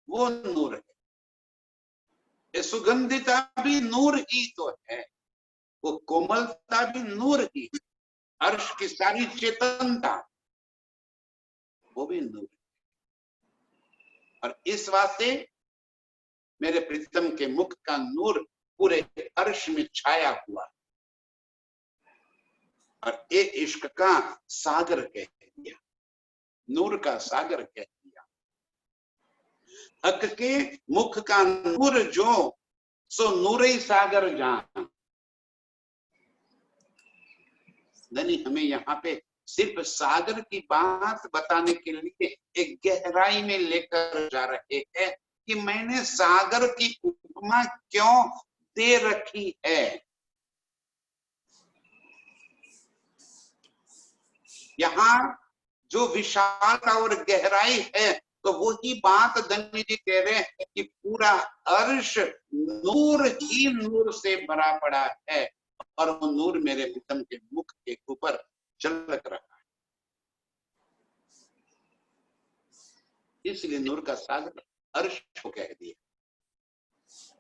वो नूर है। ये सुगंधिता भी नूर ही तो है, वो कोमलता भी नूर ही, अर्श की सारी चेतनता वो भी नूर है। और इस वास्ते मेरे प्रीतम के मुख का नूर पूरे अर्श में छाया हुआ, और ये इश्क का सागर कह दिया, नूर का सागर कह दिया। हक के मुख का नूर जो, सो नूरे सागर जान। नहीं, हमें यहाँ पे सिर्फ सागर की बात बताने के लिए एक गहराई में लेकर जा रहे हैं कि मैंने सागर की उपमा क्यों दे रखी है। यहाँ जो विशालता और गहराई है, तो वही बात धनी जी कह रहे हैं कि पूरा अर्श नूर ही नूर से भरा पड़ा है, और वो नूर मेरे प्रीतम के मुख के ऊपर झलक रहा है। इसलिए नूर का सागर अर्श को कह दिया।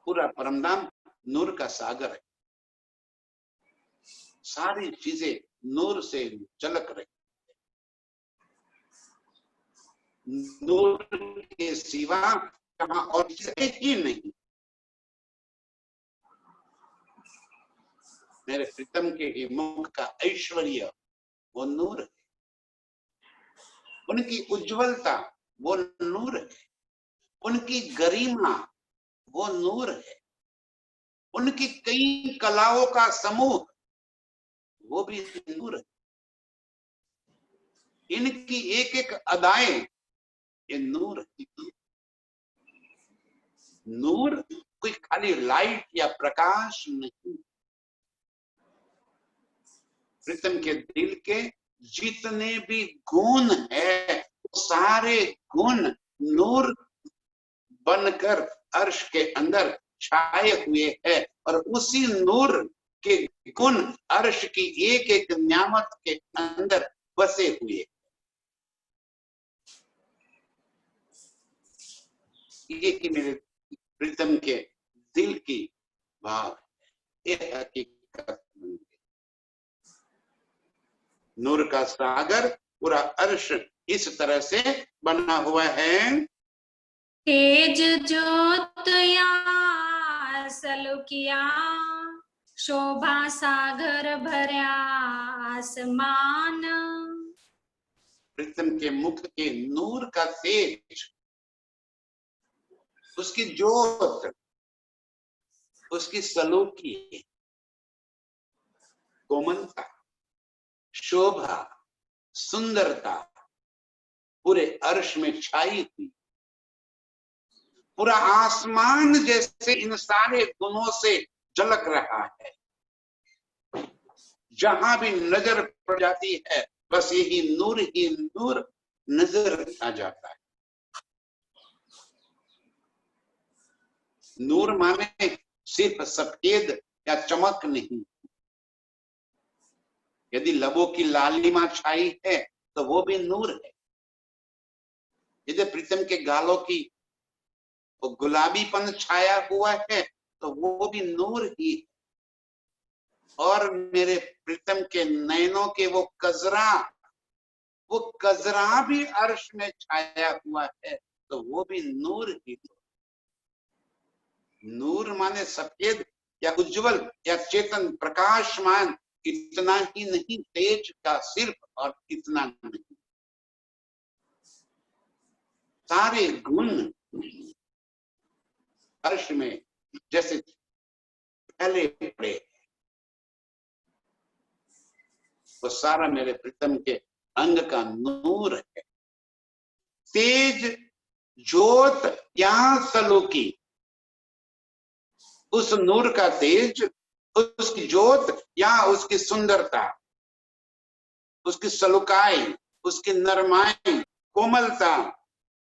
पूरा परमधाम नूर का सागर है, सारी चीजें नूर से झलक रही। नूर के सिवा कहां और ही नहीं। मेरे प्रीतम के ही मुख का ऐश्वर्य वो नूर है, उनकी उज्जवलता वो नूर है, उनकी गरिमा वो नूर है, उनकी कई कलाओं का समूह वो भी नूर है, इनकी एक एक अदाएं ये नूर है। नूर कोई खाली लाइट या प्रकाश नहीं। प्रीतम के दिल के जितने भी गुण है, वो सारे गुण नूर बनकर अर्श के अंदर छाए हुए हैं, और उसी नूर के गुण अर्श की एक एक नियामत के अंदर बसे हुए। ये कि मेरे प्रीतम के दिल की भाव, ये हकीकत बन गई। नूर का सागर पूरा अर्श इस तरह से बना हुआ है। तेज ज्योत या सलुकिया, शोभा सागर भरा आसमान। प्रीतम के मुख के नूर का तेज, उसकी ज्योत, उसकी सलूकी, कोमलता, शोभा, सुंदरता पूरे अर्श में छाई हुई। पूरा आसमान जैसे इन सारे गुणों से झलक रहा है। जहां भी नजर पड़ जाती है बस यही नूर ही नूर नजर आ जाता है। नूर माने सिर्फ सफेद या चमक नहीं। यदि लबों की लालिमा छाई है तो वो भी नूर है। यदि प्रीतम के गालों की वो गुलाबीपन छाया हुआ है तो वो भी नूर ही है। और मेरे प्रीतम के नयनों के वो कजरा भी अर्श में छाया हुआ है तो वो भी नूर ही है। नूर माने सफेद या उज्जवल या चेतन प्रकाशमान, इतना ही नहीं, तेज का सिर्फ और इतना नहीं, सारे गुण अर्श में जैसे फैले पड़े, वो सारा मेरे प्रीतम के अंग का नूर है। तेज ज्योत या सलूकी, उस नूर का तेज, उसकी ज्योत या उसकी सुंदरता, उसकी सलुकाई, उसकी नरमाई, कोमलता,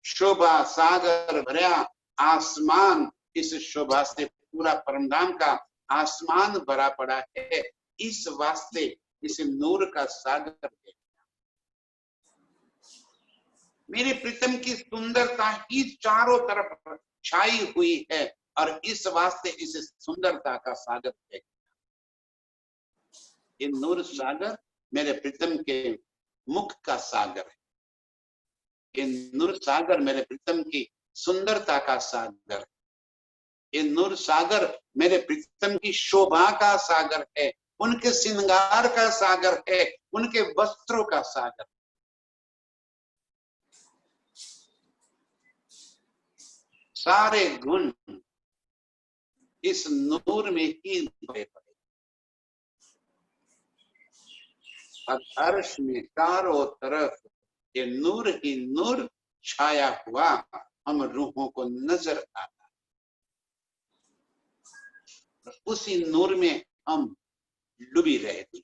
शोभा सागर भरा आसमान, इस शोभा से पूरा परमधाम का आसमान भरा पड़ा है। इस वास्ते इसे नूर का सागर है। मेरे प्रीतम की सुंदरता ही चारों तरफ छाई हुई है और इस वास्ते इसे सुंदरता का सागर है। ये नूर सागर मेरे प्रीतम के मुख का सागर है। ये नूर सागर मेरे प्रीतम की सुंदरता का सागर है। ये नूर सागर मेरे प्रीतम की शोभा का सागर है, उनके श्रृंगार का सागर है, उनके वस्त्रों का सागर। सारे गुण इस नूर में ही भरे पड़े। और अर्श में चारों तरफ ये नूर ही नूर छाया हुआ हम रूहों को नजर आता। उसी नूर में हम डूबी रहती।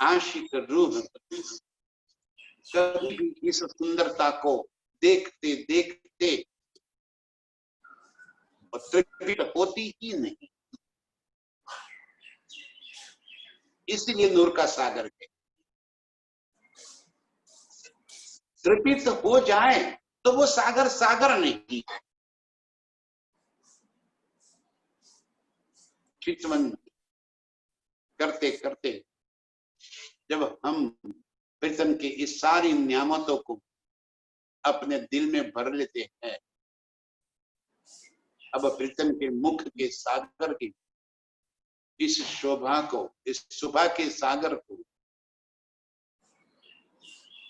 आशिक रूह कभी भी इस सुंदरता को देखते देखते तृप्त होती ही नहीं। इसलिए नूर का सागर है। तृप्त हो जाए तो वो सागर सागर नहीं है। चितवन करते करते जब हम प्रीतम की इस सारी नियामतों को अपने दिल में भर लेते हैं, अब प्रीतम के मुख के सागर की इस शोभा को, इस शोभा के सागर को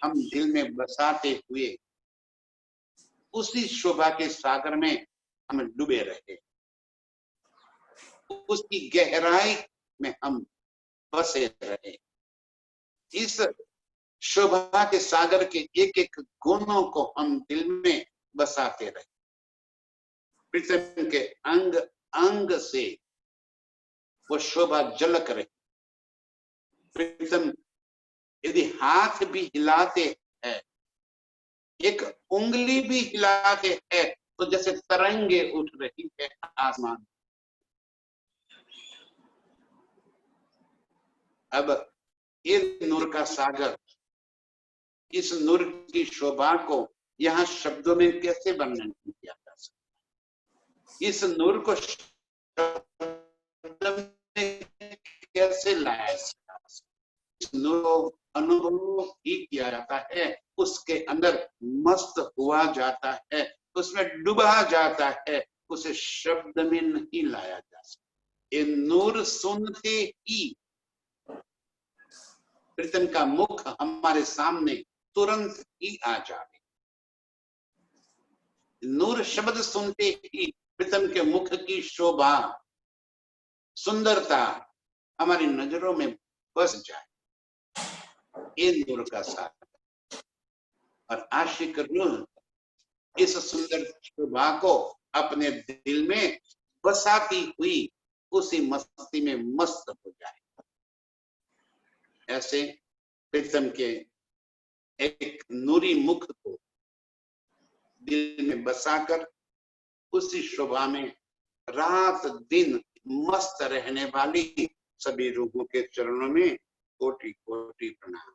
हम दिल में बसाते हुए उसी शोभा के सागर में हम डूबे रहे, उसकी गहराई में हम बसे रहे। इस शोभा के सागर के एक एक गुणों को हम दिल में बसाते रहे। प्रीतम के अंग अंग से वो शोभा झलक रही। प्रीतम यदि हाथ भी हिलाते हैं, एक उंगली भी हिलाते हैं तो जैसे तरंगे उठ रही है आसमान। अब ये नूर का सागर, इस नूर की शोभा को यहाँ शब्दों में कैसे वर्णन किया जा सकता? इस नूर को शब्द में कैसे लाया जा सकता? उस नूर को अनुभव ही किया जाता है, उसके अंदर मस्त हुआ जाता है, उसमें डूबा जाता है, उसे शब्द में नहीं लाया जा सकता। ये नूर सुनते ही प्रीतम का मुख हमारे सामने तुरंत ही आ जाए। नूर शब्द सुनते ही प्रीतम के मुख की शोभा, सुंदरता हमारी नजरों में बस जाए। ये नूर का साथ। और आशिक रूह इस सुंदर शोभा को अपने दिल में बसाती हुई उसी मस्ती में मस्त हो जाए। ऐसे प्रीतम के एक नूरी मुख को दिल में बसाकर उसी शोभा में रात दिन मस्त रहने वाली सभी रूहों के चरणों में कोटि कोटि प्रणाम।